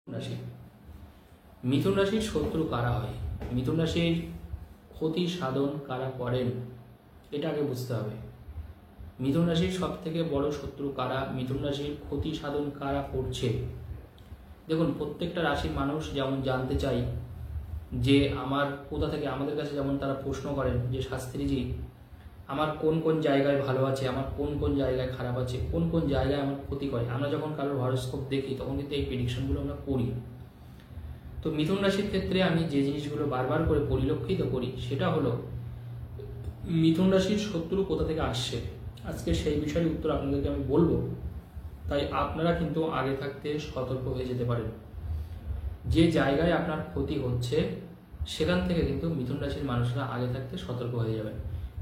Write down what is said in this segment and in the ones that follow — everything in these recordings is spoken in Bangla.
রাশি মিথুন রাশির শত্রু কারা হয়, মিথুন রাশির ক্ষতি সাধন কারা করেন, এটা আগে বুঝতে হবে। মিথুন রাশির সব থেকে বড় শত্রু কারা, মিথুন রাশির ক্ষতি সাধন কারা করছে। দেখুন, প্রত্যেকটা রাশির মানুষ যেমন জানতে চাই যে আমার কোথা থেকে, আমাদের কাছে যেমন তারা প্রশ্ন করেন যে শাস্ত্রীজি আমার কোন কোন জায়গায় ভালো আছে, আমার কোন কোন জায়গায় খারাপ আছে, কোন কোন জায়গায় আমার ক্ষতি করে। আমরা যখন কারোর হরোস্কোপ দেখি তখন কিন্তু এই প্রেডিকশনগুলো আমরা করি। তো মিথুন রাশির ক্ষেত্রে আমি যে জিনিসগুলো বারবার করে পরিলক্ষিত করি সেটা হলো মিথুন রাশির শত্রু কোথা থেকে আসছে। আজকে সেই বিষয়ের উত্তর আপনাদেরকে আমি বলবো, তাই আপনারা কিন্তু আগে থাকতে সতর্ক হয়ে যেতে পারেন। যে জায়গায় আপনার ক্ষতি হচ্ছে সেখান থেকে কিন্তু মিথুন রাশির মানুষরা আগে থাকতে সতর্ক হয়ে যাবেন।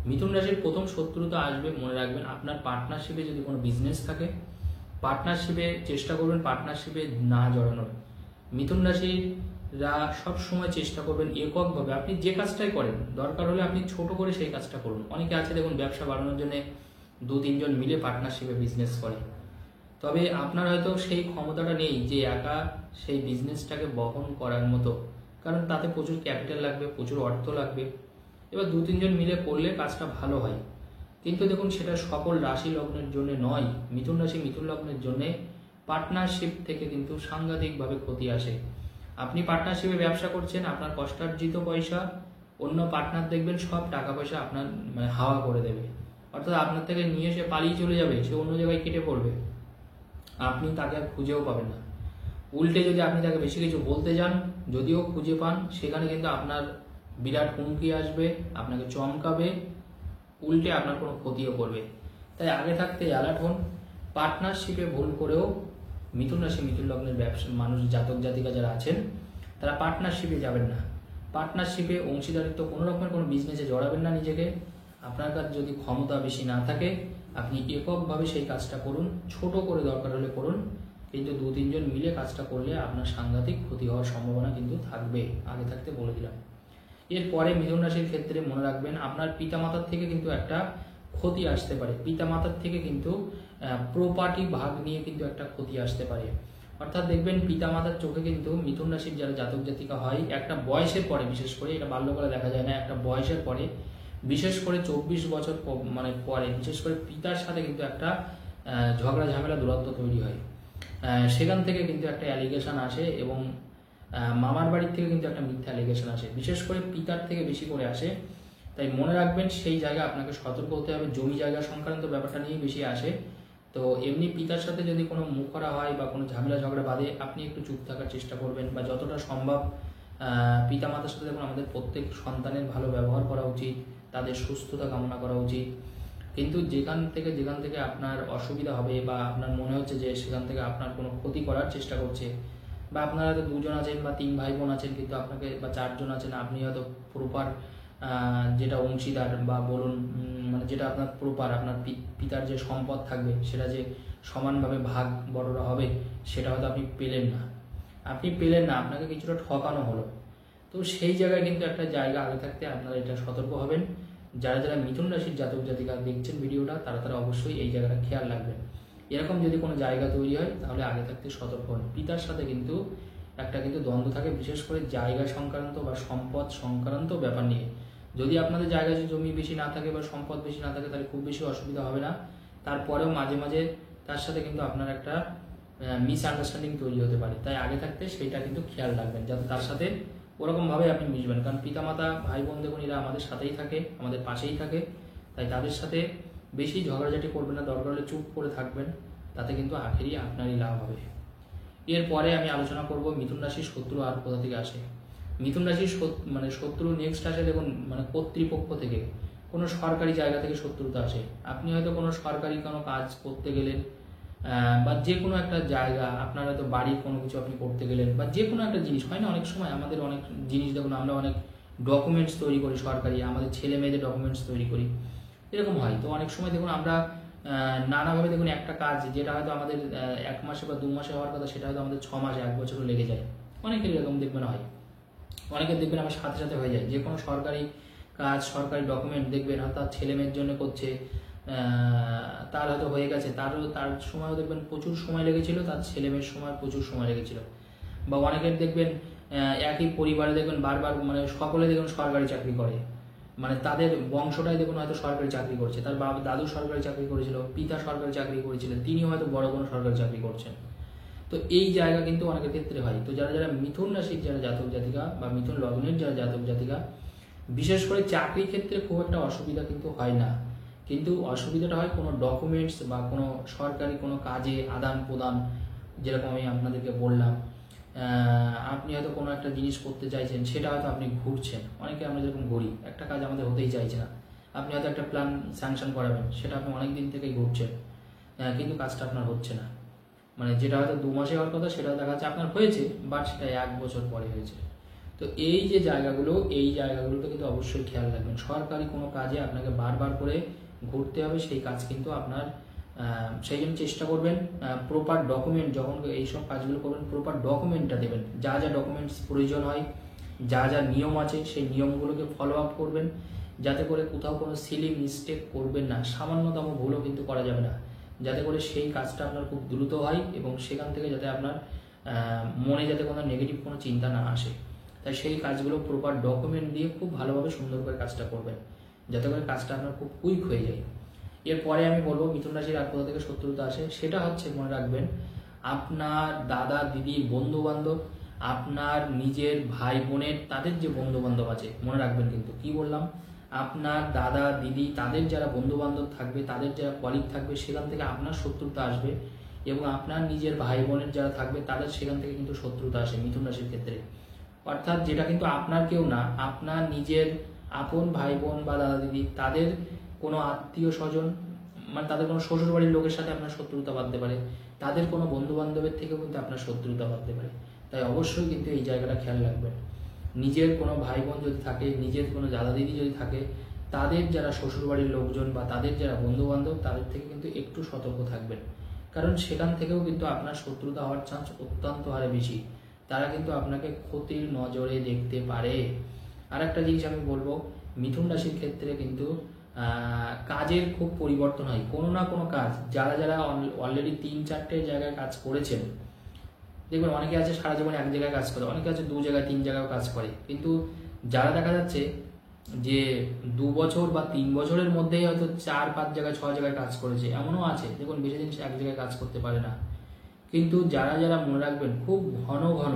মিথুন রাশির প্রথম শত্রুতা আসবে, মনে রাখবেন, আপনার পার্টনারশিপে যদি কোনো বিজনেস থাকে, পার্টনারশিপে চেষ্টা করবেন পার্টনারশিপে না জড়ানোর। মিথুন রাশিরা সবসময় চেষ্টা করবেন এককভাবে, আপনি যে কাজটাই করেন দরকার হলে আপনি ছোট করে সেই কাজটা করুন। অনেকে আছে দেখুন ব্যবসা বাড়ানোর জন্য 2-3 জন মিলে পার্টনারশিপে বিজনেস করে, তবে আপনার হয়তো সেই ক্ষমতাটা নেই যে একা সেই বিজনেসটাকে বহন করার মতো, কারণ তাতে প্রচুর ক্যাপিটাল লাগবে, প্রচুর অর্থ লাগবে। এবার 2-3 জন মিলে করলে কাজটা ভালো হয়, কিন্তু দেখুন সেটা সকল রাশি লগ্নের জন্য নয়। মিথুন রাশি মিথুন লগ্নের জন্য পার্টনারশিপ থেকে কিন্তু সাংঘাতিকভাবে ক্ষতি আসে। আপনি পার্টনারশিপে ব্যবসা করছেন, আপনার কষ্টার্জিত পয়সা অন্য পার্টনার দেখবেন সব টাকা পয়সা আপনার হাওয়া করে দেবে, অর্থাৎ আপনার থেকে নিয়ে সে পালিয়ে চলে যাবে, সে অন্য জায়গায় কেটে পড়বে, আপনি তাকে আর খুঁজেও পাবেন না। উল্টে যদি আপনি তাকে বেশি কিছু বলতে যান, যদিও খুঁজে পান, সেখানে কিন্তু আপনার বিরাট হুমকি আসবে, আপনাকে চমকাবে, উল্টে আপনার কোনো ক্ষতিও করবে। তাই আগে থাকতে অ্যালার্ট হন। পার্টনারশিপে ভুল করেও মিথুন রাশি মিথুন লগ্নের ব্যবসা মানুষ জাতক জাতিকা যারা আছেন তারা পার্টনারশিপে যাবেন না। পার্টনারশিপে অংশীদারিত্ব কোনো রকমের কোনো বিজনেসে জড়াবেন না নিজেকে। আপনার কাছে যদি ক্ষমতা বেশি না থাকে আপনি এককভাবে সেই কাজটা করুন, ছোট করে দরকার হলে করুন, কিন্তু 2-3 জন মিলে কাজটা করলে আপনার সাংঘাতিক ক্ষতি হওয়ার সম্ভাবনা কিন্তু থাকবে, আগে থাকতে বলে দিলাম। এরপরে মিথুন রাশির ক্ষেত্রে মনে রাখবেন আপনার পিতামাতার থেকে কিন্তু একটা ক্ষতি আসতে পারে, পিতামাতার থেকে কিন্তু প্রপার্টি ভাগ নিয়ে কিন্তু একটা ক্ষতি আসতে পারে। অর্থাৎ দেখবেন পিতামাতার চোখে কিন্তু মিথুন রাশির যারা জাতক জাতিকা হয় একটা বয়সের পরে, বিশেষ করে এটা বাল্যকালে দেখা যায় না, একটা বয়সের পরে বিশেষ করে 24 বছর পরে বিশেষ করে পিতার সাথে কিন্তু একটা ঝগড়া ঝামেলা দূরত্ব তৈরি হয়। সেখান থেকে কিন্তু একটা অ্যালিগেশন আসে এবং মামার বাড়ির থেকে কিন্তু একটা মিথ্যা অ্যালিগেশন আসে, বিশেষ করে পিতার থেকে বেশি করে আসে। তাই মনে রাখবেন সেই জায়গায় আপনাকে সতর্ক হতে হবে। জমি জায়গা সংক্রান্ত ব্যাপারটা নিয়েই বেশি আসে। তো এমনি পিতার সাথে যদি কোনো মুখরা হয় বা কোনো ঝামেলা ঝগড়া বাঁধে, আপনি একটু চুপ থাকার চেষ্টা করবেন, বা যতটা সম্ভব পিতা মাতার সাথে দেখুন আমাদের প্রত্যেক সন্তানের ভালো ব্যবহার করা উচিত, তাদের সুস্থতা কামনা করা উচিত। কিন্তু যেখান থেকে আপনার অসুবিধা হবে বা আপনার মনে হচ্ছে যে সেখান থেকে আপনার কোনো ক্ষতি করার চেষ্টা করছে, বা আপনারা হয়তো 2 জন আছেন বা 3 ভাই বোন আছেন কিন্তু আপনাকে, বা 4 জন আছেন, আপনি হয়তো প্রপার যেটা অংশীদার বা বলুন মানে যেটা আপনার প্রপার আপনার পিতার যে সম্পদ থাকবে সেটা যে সমানভাবে ভাগ বড়রা হবে সেটা হয়তো আপনি পেলেন না, আপনাকে কিছুটা ঠকানো হলো। তো সেই জায়গায় কিন্তু একটা জায়গা আগে থাকতে আপনারা এটা সতর্ক হবেন। যারা যারা মিথুন রাশির জাতক জাতিকা দেখছেন ভিডিওটা, তারা অবশ্যই এই জায়গাটা খেয়াল রাখবেন। এরকম যদি কোনো জায়গা তৈরি হয় তাহলে আগে থাকতে সতর্ক হন। পিতার সাথে কিন্তু একটা দ্বন্দ্ব থাকে, বিশেষ করে জায়গা সংক্রান্ত বা সম্পদ সংক্রান্ত ব্যাপার নিয়ে। যদি আপনাদের জায়গা জমি বেশি না থাকে বা সম্পদ বেশি না থাকে তাহলে খুব বেশি অসুবিধা হবে না। তারপরেও মাঝে মাঝে তার সাথে কিন্তু আপনার একটা মিসআন্ডারস্ট্যান্ডিং তৈরি হতে পারে। তাই আগে থাকতে সেইটা কিন্তু খেয়াল রাখবেন যাতে তার সাথে ওরকমভাবে আপনি মিশবেন, কারণ পিতামাতা ভাই বোন দেখুন এরা আমাদের সাথেই থাকে, আমাদের পাশেই থাকে। তাই তাদের সাথে বেশি ঝগড়াঝাটি করবেন না, দরকার হলে চুপ করে থাকবেন, তাতে কিন্তু আখেরই আপনারই লাভ হবে। এরপরে আমি আলোচনা করব মিথুন রাশির শত্রু আর কোথা থেকে আসে। মিথুন রাশির শত্রু নেক্সট আসে দেখুন কর্তৃপক্ষ থেকে, কোনো সরকারি জায়গা থেকে শত্রুতা আসে। আপনি হয়তো কোনো সরকারি কোনো কাজ করতে গেলেন, বা যে কোনো একটা জায়গা, আপনার হয়তো বাড়ির কোনো কিছু আপনি করতে গেলেন, বা যে কোনো একটা জিনিস হয় না, অনেক সময় আমাদের অনেক জিনিস দেখুন আমরা অনেক ডকুমেন্টস তৈরি করি সরকারি, আমাদের ছেলে মেয়েদের ডকুমেন্টস তৈরি করি, এরকম হয়। তো অনেক সময় দেখুন আমরা নানাভাবে দেখুন একটা কাজ যেটা হয়তো আমাদের 1 মাসে বা 2 মাসে হওয়ার কথা সেটা হয়তো আমাদের 6 মাসে 1 বছরও লেগে যায়। অনেকের এরকম দেখবেন হয়, অনেকের দেখবেন আমার সাথে সাথে হয়ে যায়। যে কোনো সরকারি কাজ সরকারি ডকুমেন্ট দেখবেন তার ছেলে মেয়ের জন্য করছে, তার হয়তো হয়ে গেছে, তার সময়ও দেখবেন প্রচুর সময় লেগেছিল, তার ছেলে মেয়ের সময় প্রচুর সময় লেগেছিল। বা অনেকের দেখবেন একই পরিবারে দেখবেন বারবার মানে সকলে দেখবেন সরকারি চাকরি করে, মানে তাদের বংশটাই দেখুন হয়তো সরকারি চাকরি করছে, তার বাবা দাদু সরকারি চাকরি করেছিল, পিতা সরকারি চাকরি করেছিলেন, তিনি হয়তো বড় কোনো সরকারি চাকরি করছেন। তো এই জায়গা কিন্তু অনেকের ক্ষেত্রে হয়। তো যারা যারা মিথুন রাশির যারা জাতক জাতিকা বা মিথুন লগ্নের যারা জাতক জাতিকা, বিশেষ করে চাকরির ক্ষেত্রে খুব একটা অসুবিধা কিন্তু হয় না, কিন্তু অসুবিধাটা হয় কোনো ডকুমেন্টস বা কোনো সরকারি কোনো কাজে আদান প্রদান, যেরকম আমি আপনাদেরকে বললাম, আপনি হয়তো কোনো একটা জিনিস করতে চাইছেন, সেটা হয়তো আপনি ঘুরছেন, অনেকে আমরা যেরকম ঘুরি, একটা কাজ আমাদের হতেই চাইছে না, আপনি হয়তো একটা প্ল্যান স্যাংশন করাবেন, সেটা আপনি অনেক দিন থেকেই ঘুরছেন, কিন্তু কাজটা আপনার হচ্ছে না, মানে যেটা হয়তো 2 মাসে হওয়ার কথা সেটা দেখা যাচ্ছে আপনার হয়েছে, বাট সেটা 1 বছর পরে হয়েছে। তো এই যে জায়গাগুলো, এই জায়গাগুলোতে কিন্তু অবশ্যই খেয়াল রাখবেন। সরকারি কোনো কাজে আপনাকে বারবার করে ঘুরতে হবে, সেই কাজ কিন্তু আপনার, সেই জন্য চেষ্টা করবেন প্রপার ডকুমেন্ট, যখন এইসব কাজগুলো করবেন প্রপার ডকুমেন্টটা দেবেন, যা যা ডকুমেন্টস প্রয়োজন হয়, যা যা নিয়ম আছে সেই নিয়মগুলোকে ফলো আপ করবেন, যাতে করে কোথাও কোনো সিলি মিস্টেক করবেন না, সামান্যতম ভুলও কিন্তু করা যাবে না, যাতে করে সেই কাজটা আপনার খুব দ্রুত হয় এবং সেখান থেকে যাতে আপনার মনে যাতে কোনো নেগেটিভ কোনো চিন্তা না আসে। তাই সেই কাজগুলো প্রপার ডকুমেন্ট দিয়ে খুব ভালোভাবে সুন্দর করে কাজটা করবেন, যাতে করে কাজটা আপনার খুব কুইক হয়ে যায়। এরপরে আমি বলবো মিথুন রাশির আর কোথা থেকে শত্রুতা আসে, সেটা হচ্ছে মনে রাখবেন আপনার দাদা দিদি বন্ধু বান্ধব, আপনার নিজের ভাই বোনের তাদের যে বন্ধু বান্ধব আছে, মনে রাখবেন কিন্তু কি বললাম, আপনার দাদা দিদি তাদের যারা বন্ধু বান্ধব থাকবে, তাদের যারা কলিগ থাকবে, সেখান থেকে আপনার শত্রুতা আসবে, এবং আপনার নিজের ভাই বোনের যারা থাকবে তাদের সেখান থেকে কিন্তু শত্রুতা আসে মিথুন রাশির ক্ষেত্রে। অর্থাৎ যেটা কিন্তু আপনার কেউ না, আপনার নিজের আপন ভাই বোন বা দাদা দিদি তাদের কোনো আত্মীয় স্বজন, মানে তাদের কোনো শ্বশুর বাড়ির লোকের সাথে আপনার শত্রুতা বাঁধতে পারে, তাদের কোনো বন্ধু বান্ধবের থেকেও কিন্তু আপনার শত্রুতা বাঁধতে পারে। তাই অবশ্যই কিন্তু এই জায়গাটা খেয়াল রাখবেন। নিজের কোনো ভাই বোন যদি থাকে, নিজের কোনো দাদা দিদি যদি থাকে, তাদের যারা শ্বশুর বাড়ির লোকজন বা তাদের যারা বন্ধু বান্ধব, তাদের থেকে কিন্তু একটু সতর্ক থাকবেন, কারণ সেখান থেকেও কিন্তু আপনার শত্রুতা হওয়ার চান্স অত্যন্ত হারে বেশি। তারা কিন্তু আপনাকে ক্ষতির নজরে দেখতে পারে। আর একটা জিনিস আমি বলবো, মিথুন রাশির ক্ষেত্রে কিন্তু কাজের খুব পরিবর্তন হয়, কোনো না কোনো কাজ, যারা যারা অলরেডি 3-4টে জায়গায় কাজ করেছেন, দেখবেন অনেকে আছে সারা জীবন এক জায়গায় কাজ করে, অনেকে আছে 2 জায়গায় 3 জায়গায় কাজ করে, কিন্তু যারা দেখা যাচ্ছে যে 2 বছর বা 3 বছরের মধ্যেই হয়তো 4-5 জায়গায় 6 জায়গায় কাজ করেছে, এমনও আছে দেখুন বেশি দিন এক জায়গায় কাজ করতে পারে না। কিন্তু যারা যারা মনে রাখবেন খুব ঘন ঘন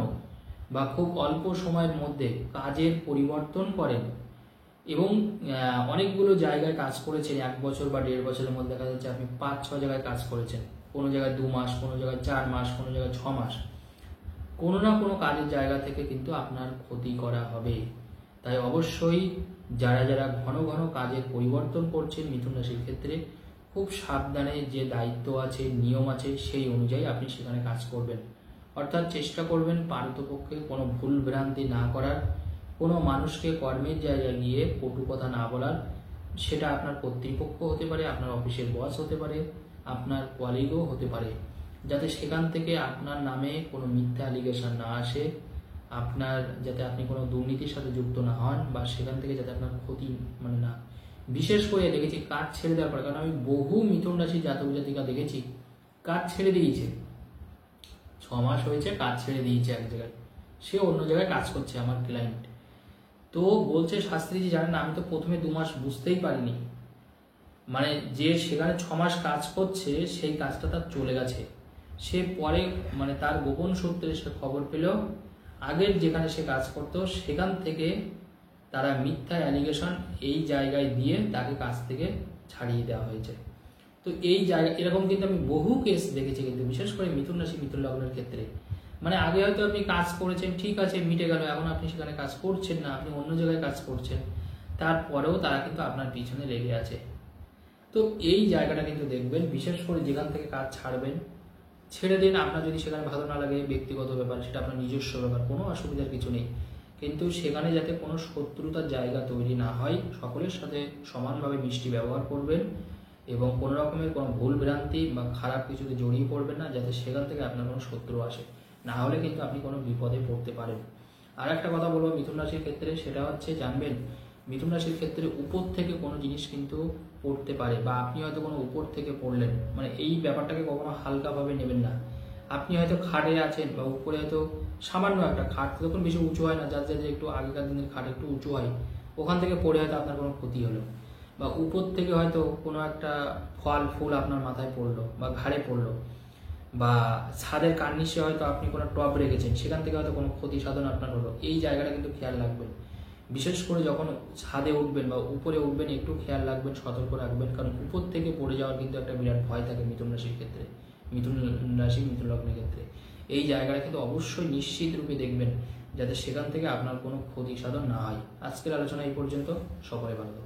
বা খুব অল্প সময়ের মধ্যে কাজের পরিবর্তন করেন এবং অনেকগুলো জায়গায় কাজ করেছেন, 1 বছর বা 1.5 বছরের মধ্যে দেখা যাচ্ছে আপনি 5-6 জায়গায় কাজ করেছেন, কোনো জায়গায় 2 মাস, কোনো জায়গায় 4 মাস, কোনো জায়গায় 6 মাস, কোনো না কোনো কাজের জায়গা থেকে কিন্তু আপনার ক্ষতি করা হবে। তাই অবশ্যই যারা যারা ঘন ঘন কাজের পরিবর্তন করছেন মিথুন রাশির ক্ষেত্রে, খুব সাবধানে যে দায়িত্ব আছে, নিয়ম আছে, সেই অনুযায়ী আপনি সেখানে কাজ করবেন। অর্থাৎ চেষ্টা করবেন পারতপক্ষে কোনো ভুল ভ্রান্তি না করার, কোনো মানুষকে কর্মের জায়গায় গিয়ে কটু কথা না বলার। সেটা আপনার কর্তৃপক্ষ হতে পারে, আপনার অফিসের বস হতে পারে, আপনার কলিগও হতে পারে, যাতে সেখান থেকে আপনার নামে কোনো মিথ্যা অ্যালিগেশন না আসে, আপনার যাতে আপনি কোনো দুর্নীতির সাথে যুক্ত না হন, বা সেখান থেকে যাতে আপনার ক্ষতি মানে না। বিশেষ করে দেখেছি কাজ ছেড়ে দেওয়ার পরে, কারণ আমি বহু মিথুন রাশি জাতক জাতিকা দেখেছি কাজ ছেড়ে দিয়েছে, 6 মাস হয়েছে কাজ ছেড়ে দিয়েছে এক জায়গায়, সে অন্য জায়গায় কাজ করছে আমার ক্লায়েন্ট। তো বলছে শাস্ত্রীজি জানেন না, আমি তো প্রথমে 2 মাস বুঝতেই পারিনি, মানে যে সেখানে 6 মাস কাজ করছে সেই কাজটা তার চলে গেছে, সে পরে মানে তার গোপন সূত্রে সে খবর পেল আগের যেখানে সে কাজ করতো সেখান থেকে তারা মিথ্যা অ্যালিগেশন এই জায়গায় দিয়ে তাকে কাজ থেকে ছাড়িয়ে দেওয়া হয়েছে। তো এই জায়গা এরকম কিন্তু আমি বহু কেস দেখেছি, কিন্তু বিশেষ করে মিথুন রাশি মিথুন লগ্নের ক্ষেত্রে, মানে আগে হয়তো আপনি কাজ করেছেন ঠিক আছে মিটে গেল, এখন আপনি সেখানে কাজ করছেন না, আপনি অন্য জায়গায় কাজ করছেন, তারপরেও তারা কিন্তু আপনার পিছনে লেগে আছে। তো এই জায়গাটা কিন্তু দেখবেন, বিশেষ করে যেখান থেকে কাজ ছাড়বেন ছেড়ে দিন, আপনার যদি সেখানে ভালো না লাগে ব্যক্তিগত ব্যাপার, সেটা আপনার নিজস্ব ব্যাপার, কোনো অসুবিধার কিছু নেই, কিন্তু সেখানে যাতে কোনো শত্রুতার জায়গা তৈরি না হয়, সকলের সাথে সমানভাবে মিষ্টি ব্যবহার করবেন এবং কোনো রকমের কোনো ভুল ভ্রান্তি বা খারাপ কিছুতে জড়িয়ে পড়বেন না, যাতে সেখান থেকে আপনার কোনো শত্রু আসে, না হলে কিন্তু আপনি কোনো বিপদে পড়তে পারেন। আর একটা কথা বলবো মিথুন রাশির ক্ষেত্রে, সেটা হচ্ছে জানবেন মিথুন রাশির ক্ষেত্রে উপর থেকে কোনো জিনিস কিন্তু পড়তে পারে, বা আপনি হয়তো কোনো উপর থেকে পড়লেন, মানে এই ব্যাপারটাকে কখনো হালকাভাবে নেবেন না। আপনি হয়তো খাটে আছেন বা উপরে হয়তো সামান্য একটা খাট তখন বেশি উঁচু হয় না, যার যে একটু আগেকার দিনের খাট একটু উঁচু হয়, ওখান থেকে পড়ে হয়তো আপনার কোনো ক্ষতি হলো, বা উপর থেকে হয়তো কোনো একটা ফল ফুল আপনার মাথায় পড়লো বা ঘাড়ে পড়লো, বা ছাদের কার্নিশে হয়তো আপনি কোনো টব রেখেছেন, সেখান থেকে হয়তো কোনো ক্ষতি সাধন আপনার হলো। এই জায়গাটা কিন্তু খেয়াল রাখবেন, বিশেষ করে যখন ছাদে উঠবেন বা উপরে উঠবেন একটু খেয়াল রাখবেন, সতর্ক রাখবেন, কারণ উপর থেকে পড়ে যাওয়ার কিন্তু একটা বিরাট ভয় থাকে মিথুন রাশির ক্ষেত্রে, মিথুন রাশি মিথুন লগ্নের ক্ষেত্রে। এই জায়গাটা কিন্তু অবশ্যই নিশ্চিত রূপে দেখবেন যাতে সেখান থেকে আপনার কোনো ক্ষতি সাধন না হয়। আজকের আলোচনা এই পর্যন্ত, সকলে ভালো থাকুন।